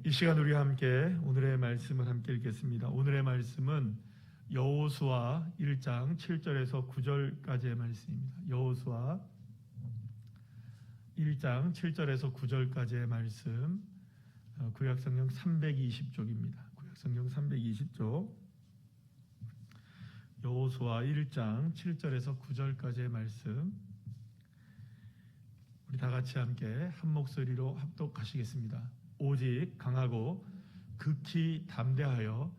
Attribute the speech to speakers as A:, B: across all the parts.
A: 이 시간 우리 함께 오늘의 말씀을 함께 읽겠습니다. 오늘의 말씀은 여호수아 1장 7절에서 9절까지의 말씀입니다. 여호수아 1장 7절에서 9절까지의 말씀, 구약성경 320쪽입니다. 구약성경 320쪽, 여호수아 1장 7절에서 9절까지의 말씀, 우리 다 같이 함께 한 목소리로 합독하시겠습니다. 오직 강하고 극히 담대하여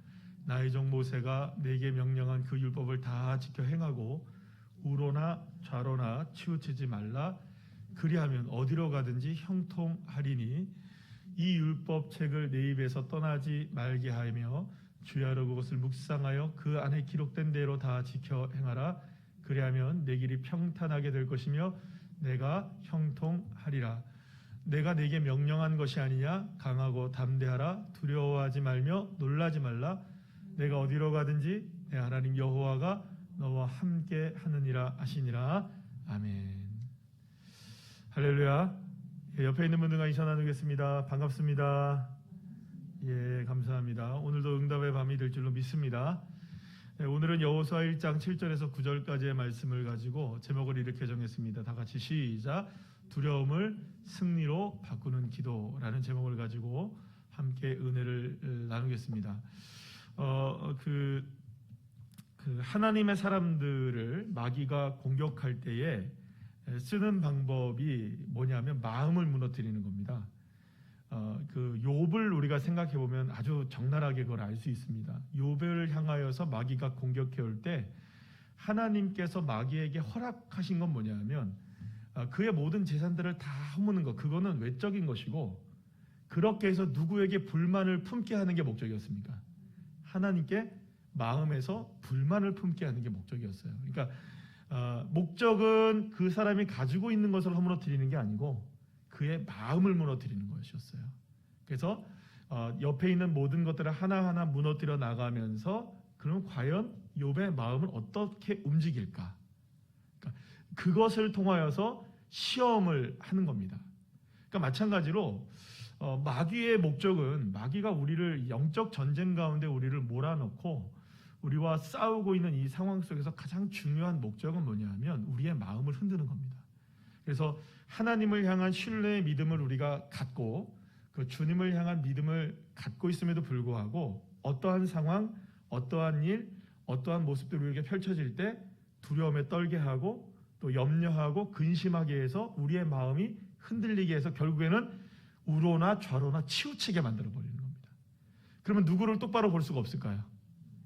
A: 나의 종 모세가 내게 명령한 그 율법을 다 지켜 행하고 우로나 좌로나 치우치지 말라. 그리하면 어디로 가든지 형통하리니 이 율법책을 내 입에서 떠나지 말게 하며 주야로 그것을 묵상하여 그 안에 기록된 대로 다 지켜 행하라. 그리하면 내 길이 평탄하게 될 것이며 내가 형통하리라. 내가 네게 명령한 것이 아니냐. 강하고 담대하라. 두려워하지 말며 놀라지 말라. 내가 어디로 가든지 내 하나님 여호와가 너와 함께 하느니라 하시니라. 아멘. 할렐루야. 옆에 있는 분들과 인사 나누겠습니다. 반갑습니다. 예, 감사합니다. 오늘도 응답의 밤이 될 줄로 믿습니다. 오늘은 여호수아 1장 7절에서 9절까지의 말씀을 가지고 제목을 이렇게 정했습니다. 다 같이 시작. 두려움을 승리로 바꾸는 기도라는 제목을 가지고 함께 은혜를 나누겠습니다. 하나님의 사람들을 마귀가 공격할 때에 쓰는 방법이 뭐냐면 마음을 무너뜨리는 겁니다. 욥을 우리가 생각해 보면 아주 적나라하게 그걸 알 수 있습니다. 욥을 향하여서 마귀가 공격해 올 때 하나님께서 마귀에게 허락하신 건 뭐냐면 그의 모든 재산들을 다 허무는 것, 그거는 외적인 것이고, 그렇게 해서 누구에게 불만을 품게 하는 게 목적이었습니까? 하나님께 마음에서 불만을 품게 하는 게 목적이었어요. 그러니까 목적은 그 사람이 가지고 있는 것을 허물어뜨리는 게 아니고 그의 마음을 무너뜨리는 것이었어요. 그래서 옆에 있는 모든 것들을 하나하나 무너뜨려 나가면서 그럼 과연 욥의 마음은 어떻게 움직일까? 그러니까 그것을 통하여서 시험을 하는 겁니다. 그러니까 마찬가지로 마귀의 목적은, 마귀가 우리를 영적 전쟁 가운데 우리를 몰아넣고 우리와 싸우고 있는 이 상황 속에서 가장 중요한 목적은 뭐냐면 우리의 마음을 흔드는 겁니다. 그래서 하나님을 향한 신뢰의 믿음을 우리가 갖고 그 주님을 향한 믿음을 갖고 있음에도 불구하고 어떠한 상황, 어떠한 일, 어떠한 모습들이 우리에게 펼쳐질 때 두려움에 떨게 하고 또 염려하고 근심하게 해서 우리의 마음이 흔들리게 해서 결국에는 우로나 좌로나 치우치게 만들어버리는 겁니다. 그러면 누구를 똑바로 볼 수가 없을까요?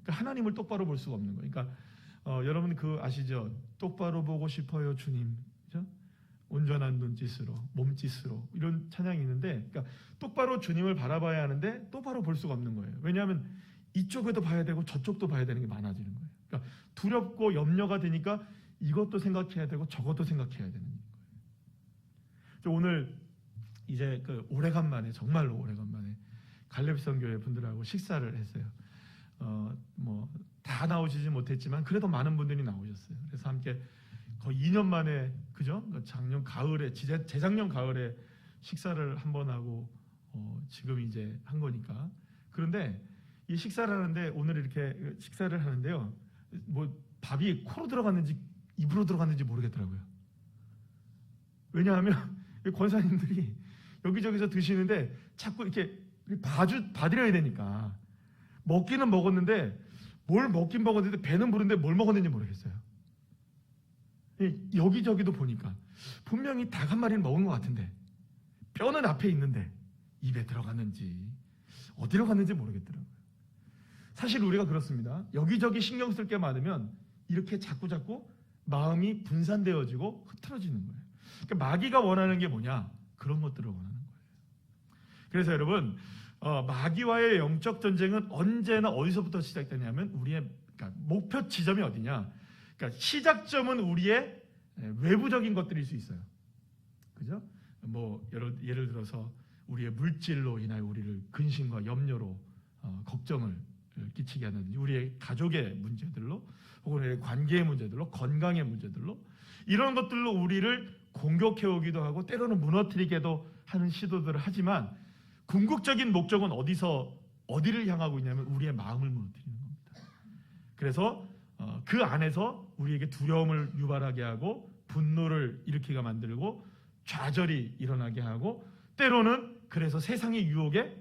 A: 그러니까 하나님을 똑바로 볼 수가 없는 거예요. 그러니까 여러분 아시죠? 똑바로 보고 싶어요 주님. 그렇죠? 온전한 눈짓으로, 몸짓으로, 이런 찬양이 있는데, 그러니까 똑바로 주님을 바라봐야 하는데 똑바로 볼 수가 없는 거예요. 왜냐하면 이쪽에도 봐야 되고 저쪽도 봐야 되는 게 많아지는 거예요. 그러니까 두렵고 염려가 되니까 이것도 생각해야 되고 저것도 생각해야 되는 거예요. 오늘 이제 오래간만에, 정말로 오래간만에 갈렙성교회 분들하고 식사를 했어요. 다 나오시지 못했지만 그래도 많은 분들이 나오셨어요. 그래서 함께 거의 2년 만에, 그죠? 작년 가을에, 재작년 가을에 식사를 한번 하고 지금 이제 한 거니까. 그런데 이 식사를 하는데, 오늘 이렇게 식사를 하는데요, 밥이 코로 들어갔는지 입으로 들어갔는지 모르겠더라고요. 왜냐하면 권사님들이 여기저기서 드시는데 자꾸 이렇게 봐드려야 되니까 먹기는 먹었는데 뭘 먹긴 먹었는데 배는 부른데 뭘 먹었는지 모르겠어요. 여기저기도 보니까 분명히 닭 한 마리는 먹은 것 같은데 뼈는 앞에 있는데 입에 들어갔는지 어디로 갔는지 모르겠더라고요. 사실 우리가 그렇습니다. 여기저기 신경 쓸 게 많으면 이렇게 자꾸자꾸 마음이 분산되어지고 흐트러지는 거예요. 그러니까 마귀가 원하는 게 뭐냐? 그런 것들을 원하는 거예요. 그래서 여러분, 마귀와의 영적 전쟁은 언제나 어디서부터 시작되냐면 우리의 목표 지점이 어디냐? 그러니까 시작점은 우리의 외부적인 것들일 수 있어요. 그죠? 예를 들어서 우리의 물질로 인하여 우리를 근심과 염려로 걱정을 끼치게 하는 우리의 가족의 문제들로, 혹은 우리의 관계의 문제들로, 건강의 문제들로, 이런 것들로 우리를 공격해 오기도 하고 때로는 무너뜨리게도 하는 시도들을 하지만 궁극적인 목적은 어디를 향하고 있냐면 우리의 마음을 무너뜨리는 겁니다. 그래서 그 안에서 우리에게 두려움을 유발하게 하고 분노를 일으키게 만들고 좌절이 일어나게 하고 때로는 그래서 세상의 유혹에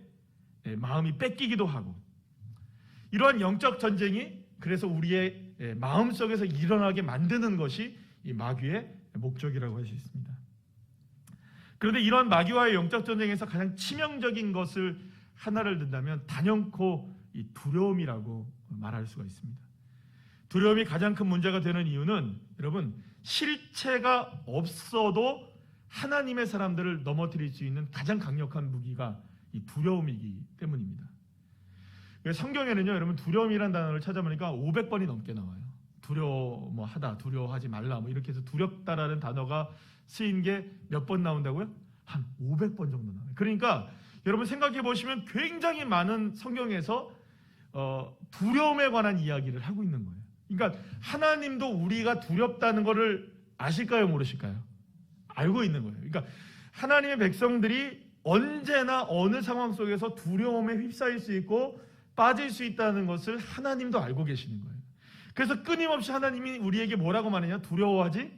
A: 마음이 뺏기기도 하고 이러한 영적 전쟁이 그래서 우리의 마음속에서 일어나게 만드는 것이 이 마귀의 목적이라고 할 수 있습니다. 그런데 이러한 마귀와의 영적 전쟁에서 가장 치명적인 것을 하나를 든다면 단연코 이 두려움이라고 말할 수가 있습니다. 두려움이 가장 큰 문제가 되는 이유는 여러분 실체가 없어도 하나님의 사람들을 넘어뜨릴 수 있는 가장 강력한 무기가 이 두려움이기 때문입니다. 성경에는요, 여러분 두려움이라는 단어를 찾아보니까 500번이 넘게 나와요. 두려워하다, 두려워하지 말라, 이렇게 해서 두렵다라는 단어가 쓰인 게 몇 번 나온다고요? 한 500번 정도 나와요. 그러니까 여러분 생각해 보시면 굉장히 많은 성경에서 두려움에 관한 이야기를 하고 있는 거예요. 그러니까 하나님도 우리가 두렵다는 것을 아실까요, 모르실까요? 알고 있는 거예요. 그러니까 하나님의 백성들이 언제나 어느 상황 속에서 두려움에 휩싸일 수 있고 빠질 수 있다는 것을 하나님도 알고 계시는 거예요. 그래서 끊임없이 하나님이 우리에게 뭐라고 말하냐? 두려워하지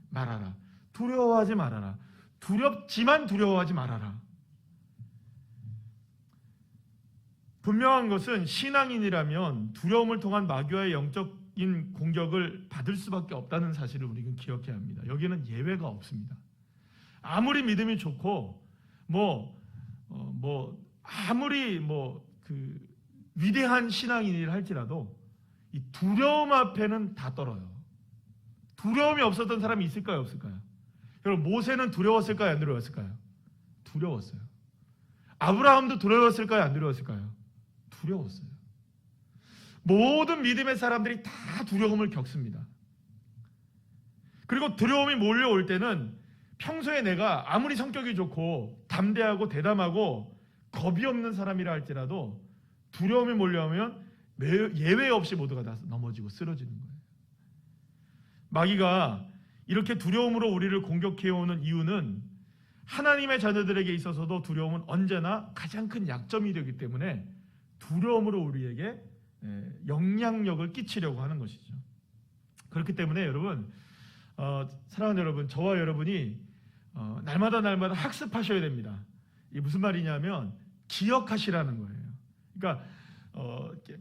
A: 말아라. 두려워하지 말아라. 두렵지만 두려워하지 말아라. 분명한 것은 신앙인이라면 두려움을 통한 마귀와의 영적인 공격을 받을 수밖에 없다는 사실을 우리는 기억해야 합니다. 여기는 예외가 없습니다. 아무리 믿음이 좋고 아무리 위대한 신앙인이라 할지라도 이 두려움 앞에는 다 떨어요. 두려움이 없었던 사람이 있을까요, 없을까요? 여러분 모세는 두려웠을까요, 안 두려웠을까요? 두려웠어요. 아브라함도 두려웠을까요, 안 두려웠을까요? 두려웠어요. 모든 믿음의 사람들이 다 두려움을 겪습니다. 그리고 두려움이 몰려올 때는 평소에 내가 아무리 성격이 좋고 담대하고 대담하고 겁이 없는 사람이라 할지라도 두려움이 몰려오면 예외 없이 모두가 다 넘어지고 쓰러지는 거예요. 마귀가 이렇게 두려움으로 우리를 공격해오는 이유는 하나님의 자녀들에게 있어서도 두려움은 언제나 가장 큰 약점이 되기 때문에 두려움으로 우리에게 영향력을 끼치려고 하는 것이죠. 그렇기 때문에 여러분, 사랑하는 여러분, 저와 여러분이 날마다 학습하셔야 됩니다. 이게 무슨 말이냐면 기억하시라는 거예요. 그러니까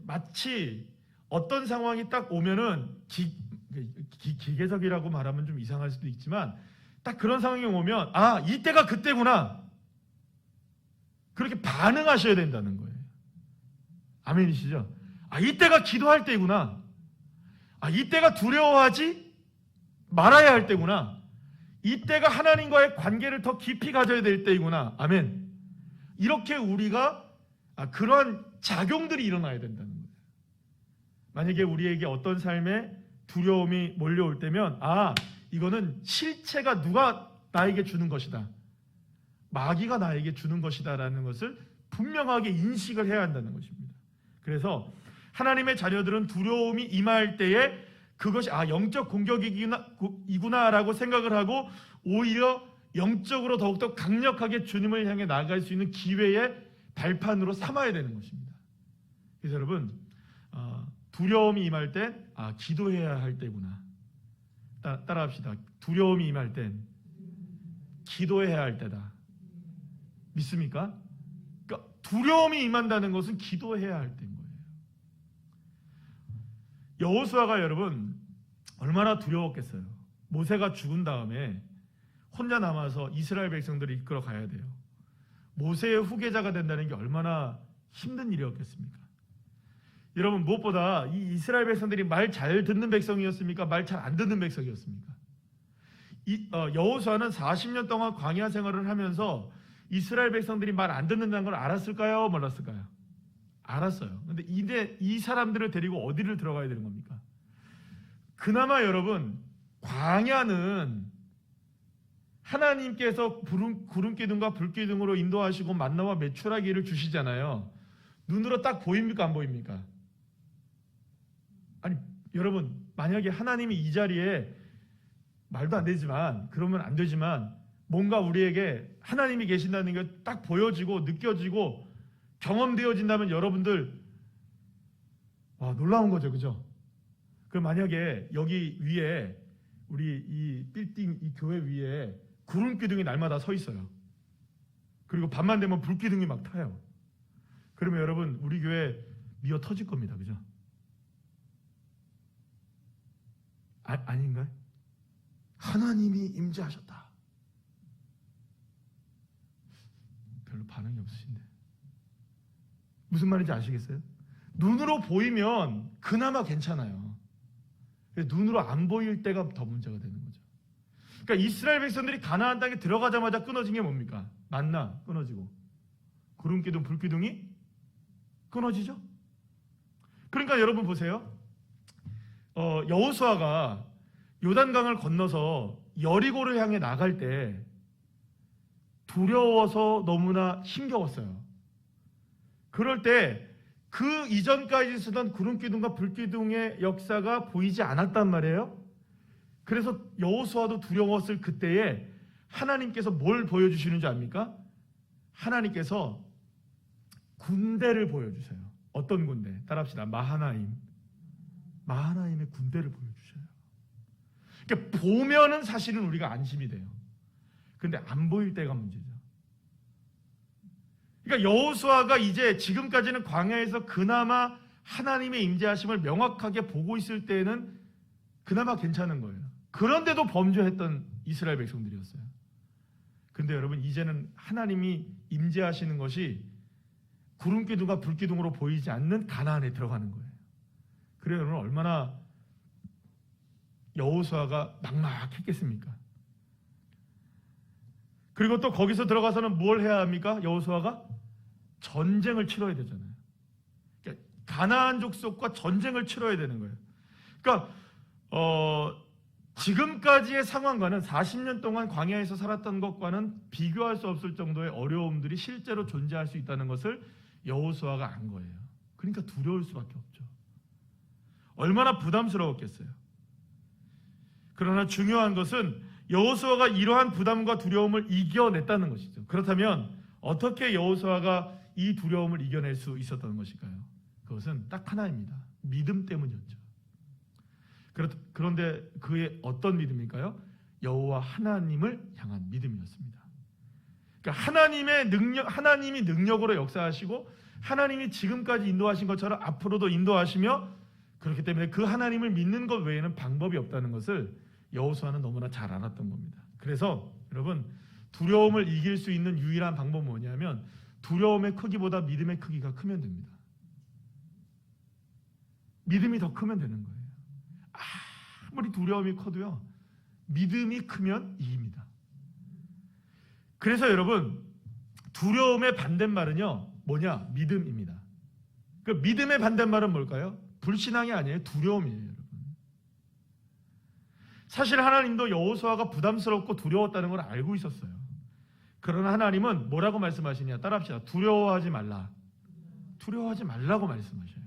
A: 마치 어떤 상황이 딱 오면은 기계적이라고 말하면 좀 이상할 수도 있지만 딱 그런 상황이 오면 이때가 그때구나 그렇게 반응하셔야 된다는 거예요. 아멘이시죠? 이때가 기도할 때구나. 이때가 두려워하지 말아야 할 때구나. 이때가 하나님과의 관계를 더 깊이 가져야 될 때이구나. 아멘. 이렇게 우리가 그러한 작용들이 일어나야 된다는 거예요. 만약에 우리에게 어떤 삶에 두려움이 몰려올 때면 이거는 실체가 누가 나에게 주는 것이다. 마귀가 나에게 주는 것이다 라는 것을 분명하게 인식을 해야 한다는 것입니다. 그래서 하나님의 자녀들은 두려움이 임할 때에 그것이 영적 공격이구나라고 생각을 하고 오히려 영적으로 더욱더 강력하게 주님을 향해 나아갈 수 있는 기회의 발판으로 삼아야 되는 것입니다. 그래서 여러분 두려움이 임할 땐 기도해야 할 때구나. 따라합시다. 두려움이 임할 땐 기도해야 할 때다. 믿습니까? 그러니까 두려움이 임한다는 것은 기도해야 할 때인 거예요. 여호수아가 여러분 얼마나 두려웠겠어요. 모세가 죽은 다음에 혼자 남아서 이스라엘 백성들을 이끌어 가야 돼요. 모세의 후계자가 된다는 게 얼마나 힘든 일이었겠습니까? 여러분 무엇보다 이 이스라엘 백성들이 말 잘 듣는 백성이었습니까? 말 잘 안 듣는 백성이었습니까? 여호수아는 40년 동안 광야 생활을 하면서 이스라엘 백성들이 말 안 듣는다는 걸 알았을까요? 몰랐을까요? 알았어요. 근데 이제 이 사람들을 데리고 어디를 들어가야 되는 겁니까? 그나마 여러분 광야는 하나님께서 구름 기둥과 불 기둥으로 인도하시고 만나와 메추라기를 주시잖아요. 눈으로 딱 보입니까? 안 보입니까? 아니 여러분 만약에 하나님이 이 자리에 말도 안 되지만 그러면 안 되지만 뭔가 우리에게 하나님이 계신다는 게 딱 보여지고 느껴지고 경험되어진다면 여러분들 놀라운 거죠, 그죠? 그 만약에 여기 위에 우리 이 빌딩 이 교회 위에 구름 기둥이 날마다 서 있어요. 그리고 밤만 되면 불 기둥이 막 타요. 그러면 여러분 우리 교회 미어 터질 겁니다, 그죠? 아닌가요? 하나님이 임재하셨다. 별로 반응이 없으신데 무슨 말인지 아시겠어요? 눈으로 보이면 그나마 괜찮아요. 눈으로 안 보일 때가 더 문제가 되는 거죠. 그러니까 이스라엘 백성들이 가나안 땅에 들어가자마자 끊어진 게 뭡니까? 만나 끊어지고 구름 기둥, 불 기둥이 끊어지죠. 그러니까 여러분 보세요. 여호수아가 요단강을 건너서 여리고를 향해 나갈 때 두려워서 너무나 힘겨웠어요. 그럴 때 그 이전까지 쓰던 구름기둥과 불기둥의 역사가 보이지 않았단 말이에요. 그래서 여호수아도 두려웠을 그때에 하나님께서 뭘 보여주시는 줄 압니까? 하나님께서 군대를 보여주세요. 어떤 군대? 따라합시다. 마하나임의 군대를 보여주셔요. 그러니까 보면은 사실은 우리가 안심이 돼요. 근데 안 보일 때가 문제죠. 그러니까 여호수아가 이제 지금까지는 광야에서 그나마 하나님의 임재하심을 명확하게 보고 있을 때는 그나마 괜찮은 거예요. 그런데도 범죄했던 이스라엘 백성들이었어요. 근데 여러분 이제는 하나님이 임재하시는 것이 구름기둥과 불기둥으로 보이지 않는 가나안에 들어가는 거예요. 그래요, 여러분 얼마나 여호수아가 막막했겠습니까? 그리고 또 거기서 들어가서는 뭘 해야 합니까? 여호수아가 전쟁을 치러야 되잖아요. 그러니까 가나안 족속과 전쟁을 치러야 되는 거예요. 그러니까 지금까지의 상황과는 40년 동안 광야에서 살았던 것과는 비교할 수 없을 정도의 어려움들이 실제로 존재할 수 있다는 것을 여호수아가 안 거예요. 그러니까 두려울 수밖에 없죠. 얼마나 부담스러웠겠어요. 그러나 중요한 것은 여호수아가 이러한 부담과 두려움을 이겨냈다는 것이죠. 그렇다면 어떻게 여호수아가 이 두려움을 이겨낼 수 있었던 것일까요? 그것은 딱 하나입니다. 믿음 때문이었죠. 그런데 그의 어떤 믿음일까요? 여호와 하나님을 향한 믿음이었습니다. 그러니까 하나님이 능력으로 역사하시고 하나님이 지금까지 인도하신 것처럼 앞으로도 인도하시며 그렇기 때문에 그 하나님을 믿는 것 외에는 방법이 없다는 것을 여호수아는 너무나 잘 알았던 겁니다. 그래서 여러분 두려움을 이길 수 있는 유일한 방법은 뭐냐면 두려움의 크기보다 믿음의 크기가 크면 됩니다. 믿음이 더 크면 되는 거예요. 아무리 두려움이 커도요 믿음이 크면 이깁니다. 그래서 여러분 두려움의 반대말은요 뭐냐? 믿음입니다. 그 믿음의 반대말은 뭘까요? 불신앙이 아니에요. 두려움이에요, 여러분. 사실 하나님도 여호수아가 부담스럽고 두려웠다는 걸 알고 있었어요. 그러나 하나님은 뭐라고 말씀하시냐? 따라합시다. 두려워하지 말라. 두려워하지 말라고 말씀하셔요.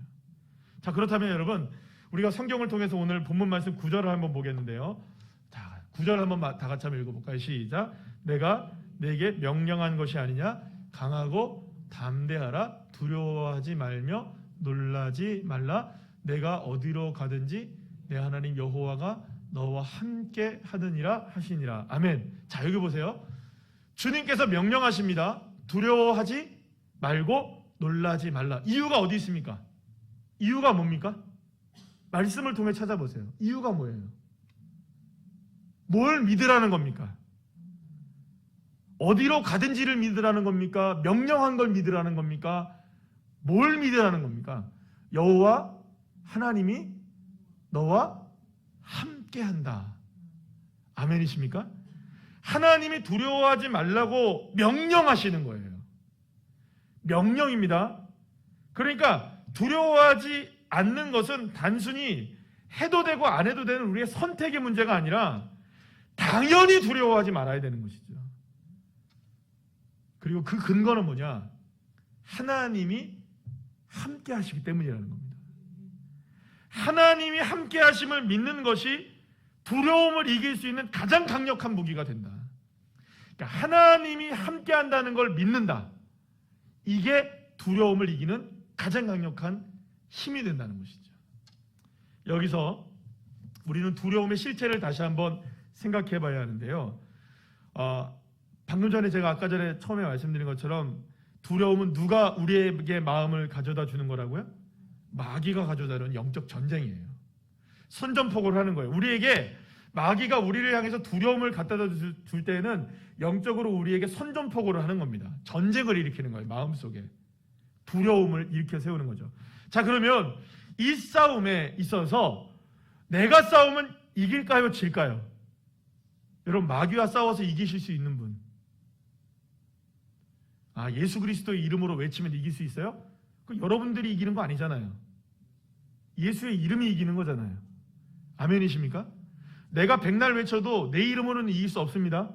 A: 자, 그렇다면 여러분 우리가 성경을 통해서 오늘 본문 말씀 9절을 한번 보겠는데요. 자, 9절 한번 다 같이 한번 읽어볼까요? 시작. 내가 내게 명령한 것이 아니냐? 강하고 담대하라. 두려워하지 말며 놀라지 말라. 내가 어디로 가든지 내 하나님 여호와가 너와 함께 하느니라 하시니라. 아멘. 자, 여기 보세요. 주님께서 명령하십니다. 두려워하지 말고 놀라지 말라. 이유가 어디 있습니까? 이유가 뭡니까? 말씀을 통해 찾아보세요. 이유가 뭐예요? 뭘 믿으라는 겁니까? 어디로 가든지를 믿으라는 겁니까? 명령한 걸 믿으라는 겁니까? 뭘 믿으라는 겁니까? 여호와 하나님이 너와 함께한다. 아멘이십니까? 하나님이 두려워하지 말라고 명령하시는 거예요. 명령입니다. 그러니까 두려워하지 않는 것은 단순히 해도 되고 안 해도 되는 우리의 선택의 문제가 아니라 당연히 두려워하지 말아야 되는 것이죠. 그리고 그 근거는 뭐냐? 하나님이 함께 하시기 때문이라는 겁니다. 하나님이 함께 하심을 믿는 것이 두려움을 이길 수 있는 가장 강력한 무기가 된다. 그러니까 하나님이 함께한다는 걸 믿는다. 이게 두려움을 이기는 가장 강력한 힘이 된다는 것이죠. 여기서 우리는 두려움의 실체를 다시 한번 생각해 봐야 하는데요. 방금 전에 제가 아까 전에 처음에 말씀드린 것처럼 두려움은 누가 우리에게 마음을 가져다 주는 거라고요? 마귀가 가져다 주는 영적 전쟁이에요. 선전포고를 하는 거예요. 우리에게 마귀가 우리를 향해서 두려움을 갖다 줄 때에는 영적으로 우리에게 선전포고를 하는 겁니다. 전쟁을 일으키는 거예요. 마음속에 두려움을 일으켜 세우는 거죠. 자, 그러면 이 싸움에 있어서 내가 싸우면 이길까요? 질까요? 여러분, 마귀와 싸워서 이기실 수 있는 분, 예수 그리스도의 이름으로 외치면 이길 수 있어요? 여러분들이 이기는 거 아니잖아요. 예수의 이름이 이기는 거잖아요. 아멘이십니까? 내가 백날 외쳐도 내 이름으로는 이길 수 없습니다.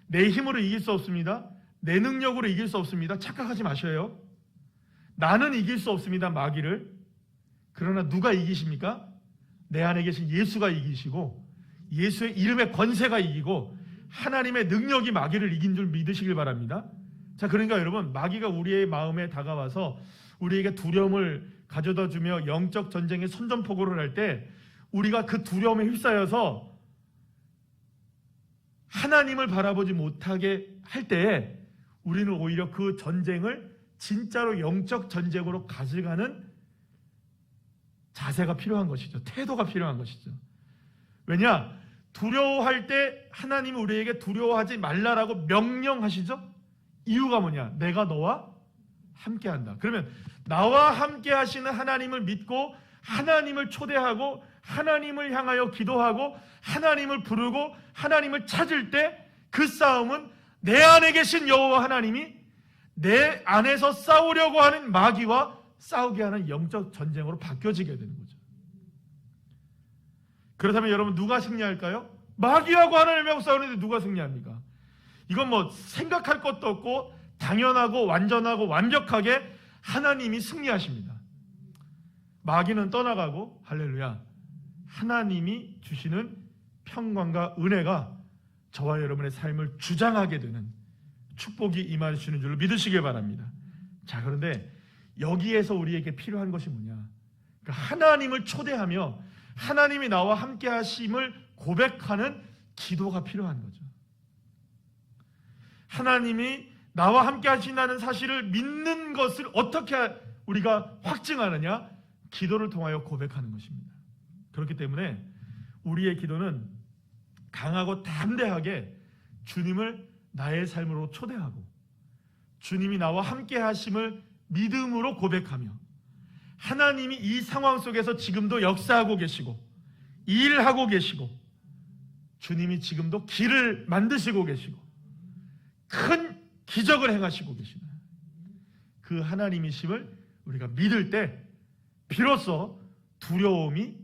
A: 내 힘으로 이길 수 없습니다. 내 능력으로 이길 수 없습니다. 착각하지 마셔요. 나는 이길 수 없습니다, 마귀를. 그러나 누가 이기십니까? 내 안에 계신 예수가 이기시고 예수의 이름의 권세가 이기고 하나님의 능력이 마귀를 이긴 줄 믿으시길 바랍니다. 자, 그러니까 여러분, 마귀가 우리의 마음에 다가와서 우리에게 두려움을 가져다 주며 영적 전쟁의 선전포고를 할 때 우리가 그 두려움에 휩싸여서 하나님을 바라보지 못하게 할 때에 우리는 오히려 그 전쟁을 진짜로 영적 전쟁으로 가져가는 자세가 필요한 것이죠. 태도가 필요한 것이죠. 왜냐? 두려워할 때 하나님은 우리에게 두려워하지 말라라고 명령하시죠? 이유가 뭐냐? 내가 너와 함께한다. 그러면 나와 함께 하시는 하나님을 믿고 하나님을 초대하고 하나님을 향하여 기도하고 하나님을 부르고 하나님을 찾을 때 그 싸움은 내 안에 계신 여호와 하나님이 내 안에서 싸우려고 하는 마귀와 싸우게 하는 영적 전쟁으로 바뀌어지게 되는 거죠. 그렇다면 여러분, 누가 승리할까요? 마귀하고 하나님하고 싸우는데 누가 승리합니까? 이건 뭐 생각할 것도 없고 당연하고 완전하고 완벽하게 하나님이 승리하십니다. 마귀는 떠나가고, 할렐루야, 하나님이 주시는 평강과 은혜가 저와 여러분의 삶을 주장하게 되는 축복이 임하시는 줄로 믿으시길 바랍니다. 자, 그런데 여기에서 우리에게 필요한 것이 뭐냐? 그러니까 하나님을 초대하며 하나님이 나와 함께 하심을 고백하는 기도가 필요한 거죠. 하나님이 나와 함께 하신다는 사실을 믿는 것을 어떻게 우리가 확증하느냐? 기도를 통하여 고백하는 것입니다. 그렇기 때문에 우리의 기도는 강하고 담대하게 주님을 나의 삶으로 초대하고 주님이 나와 함께 하심을 믿음으로 고백하며 하나님이 이 상황 속에서 지금도 역사하고 계시고 일하고 계시고 주님이 지금도 길을 만드시고 계시고 큰 기적을 행하시고 계시는 그 하나님이심을 우리가 믿을 때 비로소 두려움이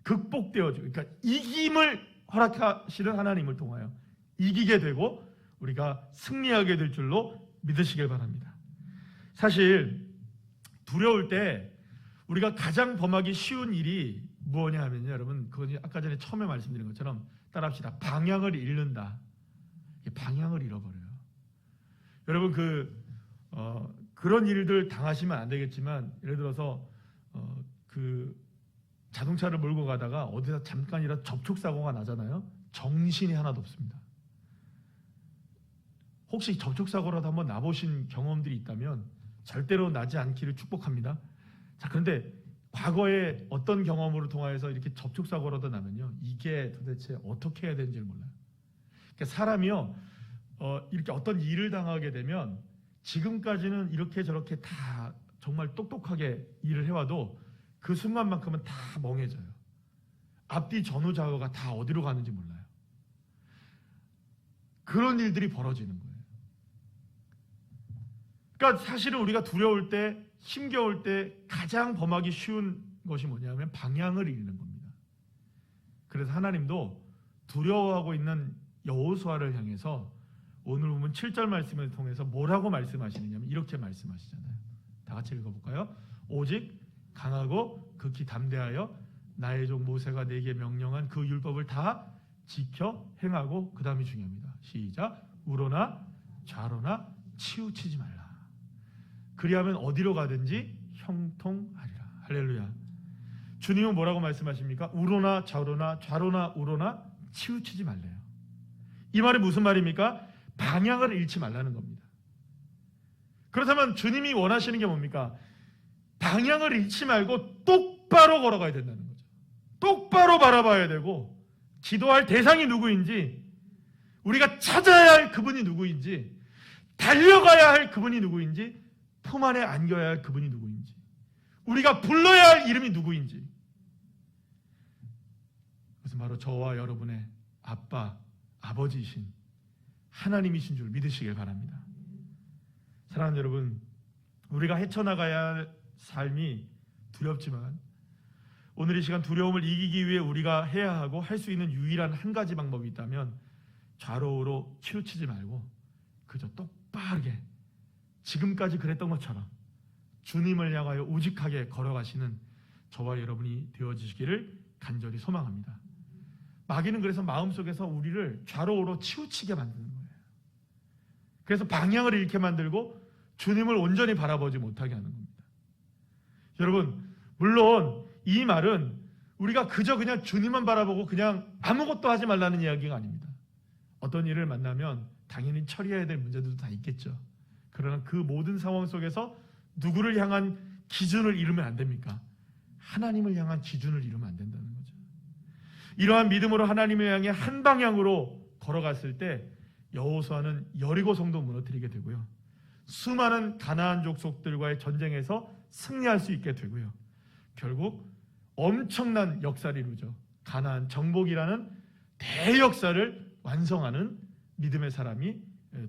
A: 극복되어지고, 그러니까 이김을 허락하시는 하나님을 통하여 이기게 되고 우리가 승리하게 될 줄로 믿으시길 바랍니다. 사실 두려울 때 우리가 가장 범하기 쉬운 일이 무엇이냐 하면요, 여러분, 그건 아까 전에 처음에 말씀드린 것처럼 따라합시다. 방향을 잃는다. 방향을 잃어버려요. 여러분, 그런 일들 당하시면 안 되겠지만, 예를 들어서 자동차를 몰고 가다가 어디서 잠깐이라도 접촉사고가 나잖아요. 정신이 하나도 없습니다. 혹시 접촉사고라도 한번 나보신 경험들이 있다면 절대로 나지 않기를 축복합니다. 자, 그런데 과거에 어떤 경험으로 통하여서 이렇게 접촉사고라도 나면요, 이게 도대체 어떻게 해야 되는지를 몰라요. 그러니까 사람이요, 이렇게 어떤 일을 당하게 되면 지금까지는 이렇게 저렇게 다 정말 똑똑하게 일을 해와도 그 순간만큼은 다 멍해져요. 앞뒤 전후 좌우가 다 어디로 가는지 몰라요. 그런 일들이 벌어지는 거예요. 그러니까 사실은 우리가 두려울 때, 힘겨울 때 가장 범하기 쉬운 것이 뭐냐면 방향을 잃는 겁니다. 그래서 하나님도 두려워하고 있는 여호수아를 향해서 오늘 보면 7절 말씀을 통해서 뭐라고 말씀하시느냐면 이렇게 말씀하시잖아요. 다 같이 읽어볼까요? 오직 강하고 극히 담대하여 나의 종 모세가 내게 명령한 그 율법을 다 지켜 행하고, 그 다음이 중요합니다. 시작. 우로나 좌로나 치우치지 말라. 그리하면 어디로 가든지 형통하리라. 할렐루야. 주님은 뭐라고 말씀하십니까? 우로나 좌로나 우로나 치우치지 말래요. 이 말이 무슨 말입니까? 방향을 잃지 말라는 겁니다. 그렇다면 주님이 원하시는 게 뭡니까? 방향을 잃지 말고 똑바로 걸어가야 된다는 거죠. 똑바로 바라봐야 되고, 기도할 대상이 누구인지, 우리가 찾아야 할 그분이 누구인지, 달려가야 할 그분이 누구인지, 품 안에 안겨야 할 그분이 누구인지, 우리가 불러야 할 이름이 누구인지, 그것은 바로 저와 여러분의 아빠, 아버지이신 하나님이신 줄 믿으시길 바랍니다. 사랑하는 여러분, 우리가 헤쳐나가야 할 삶이 두렵지만 오늘 이 시간 두려움을 이기기 위해 우리가 해야 하고 할 수 있는 유일한 한 가지 방법이 있다면 좌로우로 치우치지 말고 그저 똑바르게 지금까지 그랬던 것처럼 주님을 향하여 우직하게 걸어가시는 저와 여러분이 되어지시기를 간절히 소망합니다. 마귀는 그래서 마음속에서 우리를 좌로우로 치우치게 만드는 거예요. 그래서 방향을 잃게 만들고 주님을 온전히 바라보지 못하게 하는 겁니다. 여러분, 물론 이 말은 우리가 그저 그냥 주님만 바라보고 그냥 아무것도 하지 말라는 이야기가 아닙니다. 어떤 일을 만나면 당연히 처리해야 될 문제들도 다 있겠죠. 그러나 그 모든 상황 속에서 누구를 향한 기준을 잃으면 안 됩니까? 하나님을 향한 기준을 잃으면 안 된다는 거죠. 이러한 믿음으로 하나님을 향해 한 방향으로 걸어갔을 때 여호수아는 여리고 성도 무너뜨리게 되고요. 수많은 가나안 족속들과의 전쟁에서 승리할 수 있게 되고요. 결국 엄청난 역사를 이루죠. 가나안 정복이라는 대역사를 완성하는 믿음의 사람이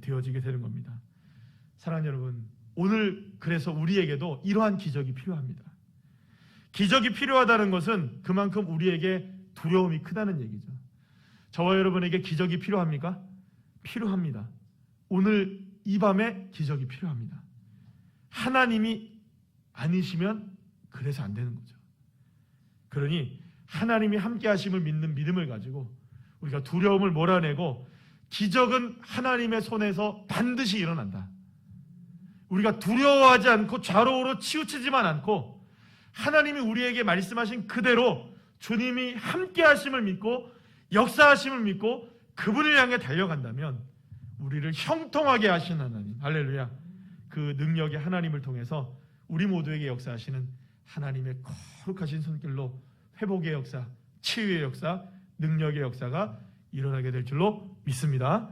A: 되어지게 되는 겁니다. 사랑하는 여러분, 오늘 그래서 우리에게도 이러한 기적이 필요합니다. 기적이 필요하다는 것은 그만큼 우리에게 두려움이 크다는 얘기죠. 저와 여러분에게 기적이 필요합니까? 필요합니다. 오늘 이 밤에 기적이 필요합니다. 하나님이 아니시면 그래서 안 되는 거죠. 그러니 하나님이 함께 하심을 믿는 믿음을 가지고 우리가 두려움을 몰아내고 기적은 하나님의 손에서 반드시 일어난다. 우리가 두려워하지 않고 좌로우로 치우치지만 않고 하나님이 우리에게 말씀하신 그대로 주님이 함께 하심을 믿고 역사하심을 믿고 그분을 향해 달려간다면 우리를 형통하게 하신 하나님, 할렐루야, 그 능력의 하나님을 통해서 우리 모두에게 역사하시는 하나님의 거룩하신 손길로 회복의 역사, 치유의 역사, 능력의 역사가 일어나게 될 줄로 믿습니다.